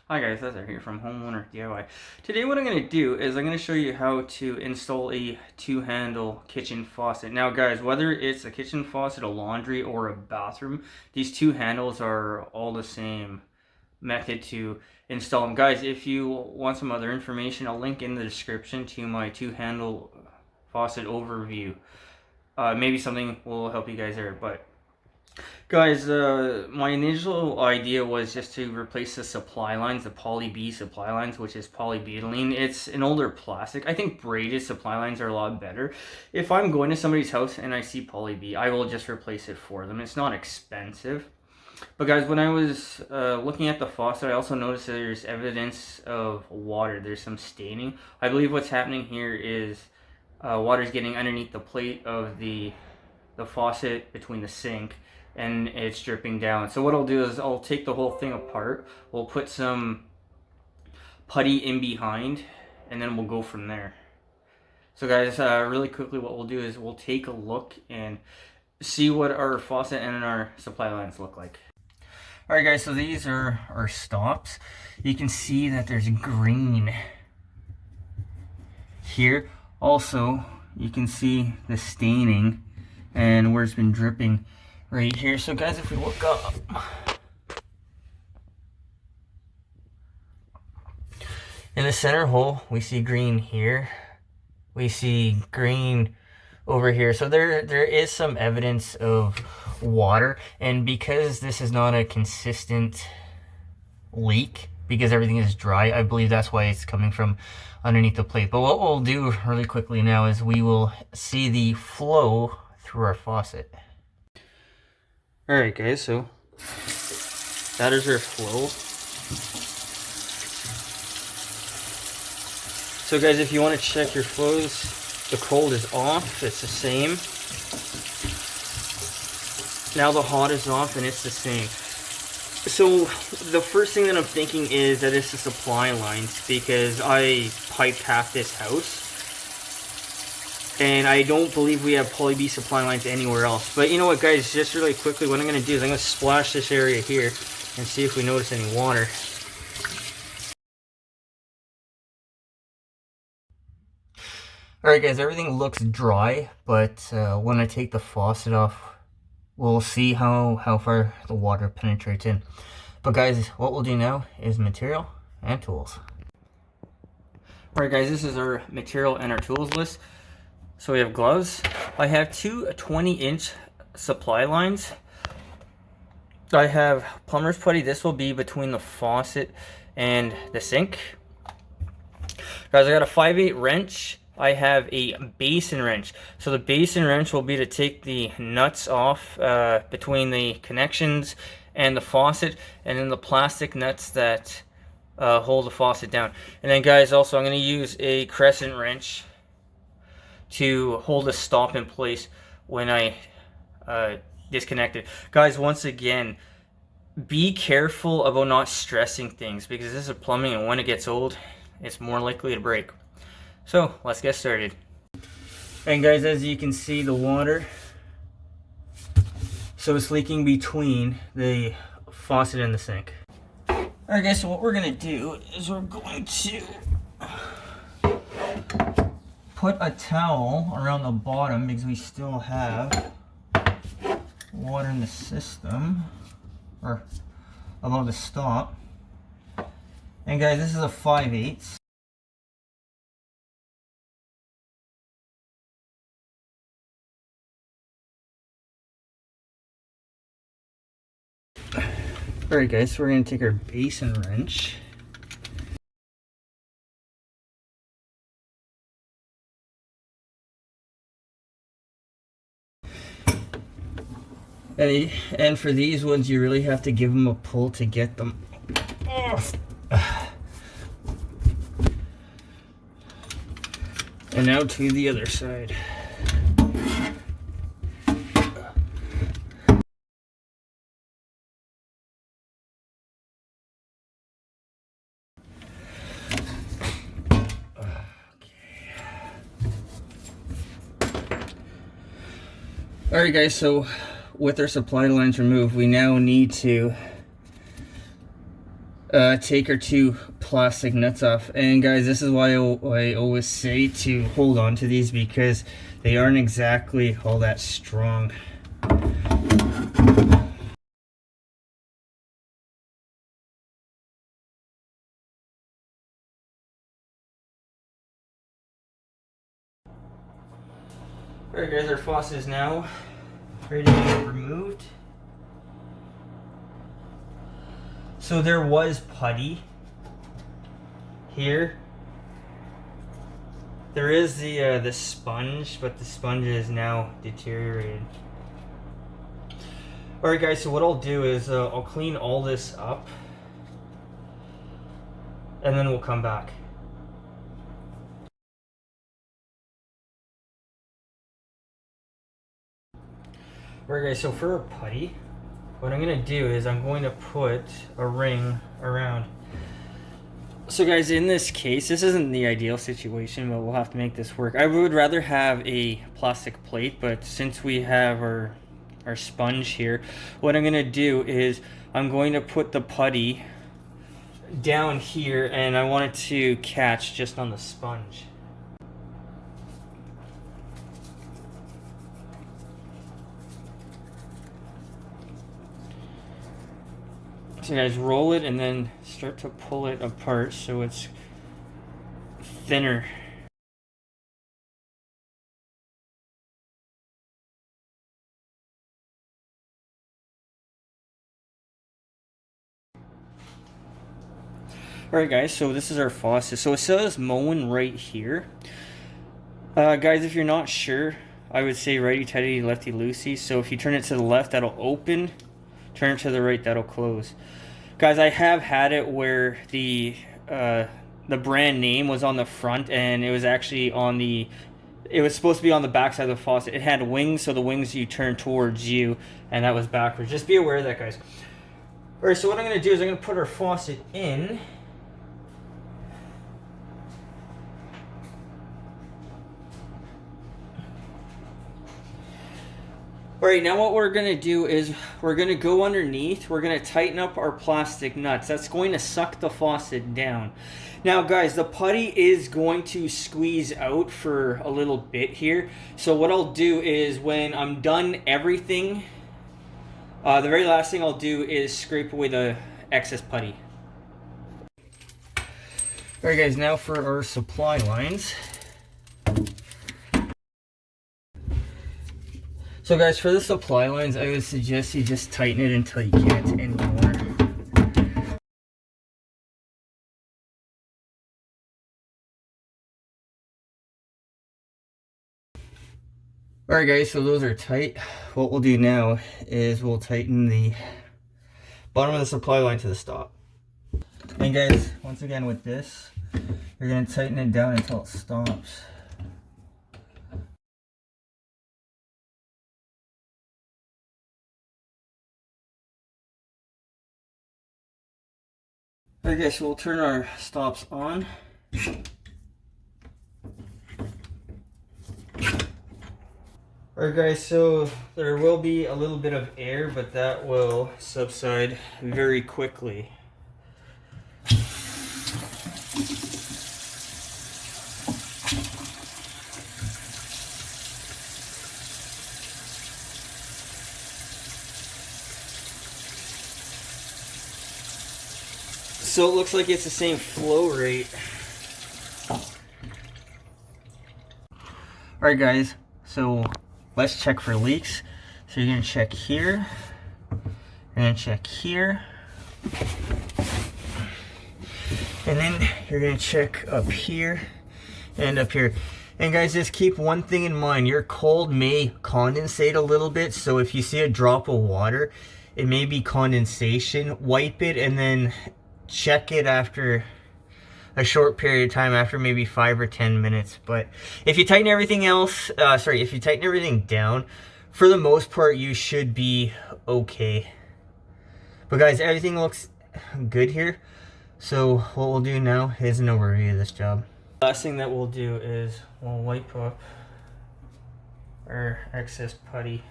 Hi guys, Cesar here from Homeowner DIY. Today what I'm going to do is I'm going to show you how to install a two-handle kitchen faucet. Now guys, whether it's a kitchen faucet, a laundry, or a bathroom, these two handles are all the same method to install them. Guys, if you want some other information, I'll link in the description to my two-handle faucet overview. Maybe something will help you guys there, but guys, my initial idea was just to replace the supply lines, the poly B supply lines, which is polybutylene. It's an older plastic. I think braided supply lines are a lot better. If I'm going to somebody's house and I see poly B, I will just replace it for them. It's not expensive. But guys, when I was looking at the faucet, I also noticed that there's evidence of water. There's some staining. I believe what's happening here is water's getting underneath the plate of the faucet between the sink, and it's dripping down. So what I'll do is I'll take the whole thing apart. We'll put some putty in behind, and then we'll go from there. So guys, really quickly what we'll do is we'll take a look and see what our faucet and our supply lines look like. Alright guys, so these are our stops. You can see that there's green here. Also, you can see the staining and where it's been dripping right here. So guys, if we look up, in the center hole, we see green here. We see green over here. So there is some evidence of water, and because this is not a consistent leak, because everything is dry, I believe that's why it's coming from underneath the plate. But what we'll do really quickly now is we will see the flow through our faucet. Alright guys, so that is our flow. So guys, if you want to check your flows, the cold is off, it's the same. Now the hot is off and it's the same. So the first thing that I'm thinking is that it's the supply lines, because I pipe half this house. And I don't believe we have poly B supply lines anywhere else. But you know what guys, just really quickly, what I'm going to do is I'm going to splash this area here and see if we notice any water. Alright guys, everything looks dry, but when I take the faucet off, we'll see how far the water penetrates in. But guys, what we'll do now is material and tools. Alright guys, this is our material and our tools list. So we have gloves. I have two 20-inch supply lines. I have plumber's putty. This will be between the faucet and the sink. Guys, I got a 5/8 wrench. I have a Basen wrench. So the Basen wrench will be to take the nuts off between the connections and the faucet, and then the plastic nuts that hold the faucet down. And then guys, also I'm going to use a Crescent wrench to hold the stop in place when I disconnect it. Guys, once again, be careful about not stressing things, because this is plumbing, and when it gets old, it's more likely to break. So let's get started. And guys, as you can see, the water, so it's leaking between the faucet and the sink. Alright guys, so what we're going to do is we're going to put a towel around the bottom, because we still have water in the system, or above the stop. And guys, this is a 5/8. Alright guys, so we're going to take our Basen wrench. And for these ones, you really have to give them a pull to get them off. And now to the other side. Alright guys, so with our supply lines removed, we now need to take our two plastic nuts off. And guys, this is why I always say to hold on to these, because they aren't exactly all that strong. Alright guys, our faucet is now ready to be removed. So there was putty here. There is the sponge, but the sponge is now deteriorated. Alright guys, so what I'll do is I'll clean all this up and then we'll come back. Alright guys, so for a putty, what I'm going to do is I'm going to put a ring around. So guys, in this case, this isn't the ideal situation, but we'll have to make this work. I would rather have a plastic plate, but since we have our sponge here, what I'm going to do is I'm going to put the putty down here, and I want it to catch just on the sponge. So guys, roll it and then start to pull it apart so it's thinner. Alright guys, so this is our faucet. So it says Moen right here. Guys, if you're not sure, I would say righty tighty, lefty loosey. So if you turn it to the left, that'll open. Turn it to the right, that'll close. Guys, I have had it where the brand name was on the front and it was actually on the, it was supposed to be on the back side of the faucet. It had wings, so the wings you turn towards you, and that was backwards. Just be aware of that, guys. Alright, so what I'm going to do is I'm going to put our faucet in. Alright, now what we're going to do is we're going to go underneath. We're going to tighten up our plastic nuts. That's going to suck the faucet down. Now guys, the putty is going to squeeze out for a little bit here. So what I'll do is when I'm done everything, the very last thing I'll do is scrape away the excess putty. Alright guys, now for our supply lines. So guys, for the supply lines, I would suggest you just tighten it until you can't anymore. Alright guys, so those are tight. What we'll do now is we'll tighten the bottom of the supply line to the stop. And guys, once again with this, you're going to tighten it down until it stops. Okay, so we'll turn our stops on. Alright guys, so there will be a little bit of air, but that will subside very quickly. So it looks like it's the same flow rate. Alright guys, so let's check for leaks. So you're going to check here, you're going to check here, and then you're going to check up here and up here. And guys, just keep one thing in mind, your cold may condensate a little bit, so if you see a drop of water, it may be condensation. Wipe it and then check it after a short period of time, after maybe 5 or 10 minutes. But if you tighten everything else, if you tighten everything down, for the most part, you should be okay. But guys, everything looks good here. So what we'll do now is an overview of this job. Last thing that we'll do is we'll wipe up our excess putty.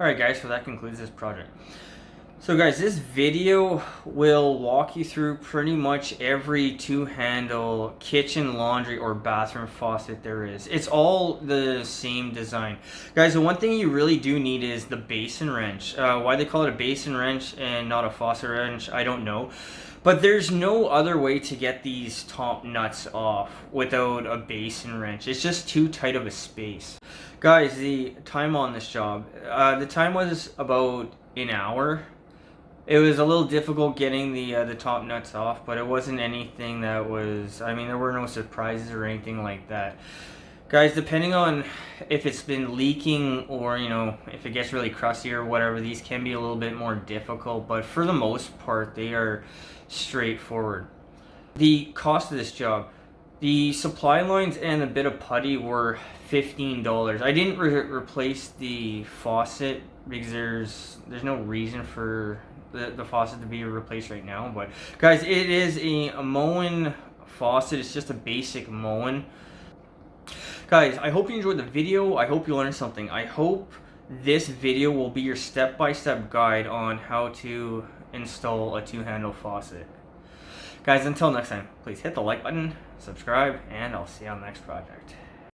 Alright guys, so that concludes this project. So guys, this video will walk you through pretty much every two-handle kitchen, laundry, or bathroom faucet there is. It's all the same design. Guys, the one thing you really do need is the basin wrench. Why they call it a basin wrench and not a faucet wrench, I don't know. But there's no other way to get these top nuts off without a basin wrench. It's just too tight of a space. Guys, the time on this job, the time was about an hour. It was a little difficult getting the top nuts off, but it wasn't anything that was, I mean, there were no surprises or anything like that. Guys, depending on if it's been leaking or, you know, if it gets really crusty or whatever, these can be a little bit more difficult, but for the most part, they are straightforward. The cost of this job, the supply lines and a bit of putty were $15. I didn't replace the faucet because there's no reason for the faucet to be replaced right now. But guys, it is a Moen faucet. It's just a basic Moen. Guys, I hope you enjoyed the video. I hope you learned something. I hope this video will be your step-by-step guide on how to install a two-handle faucet. Guys, until next time, please hit the like button, subscribe, and I'll see you on the next project.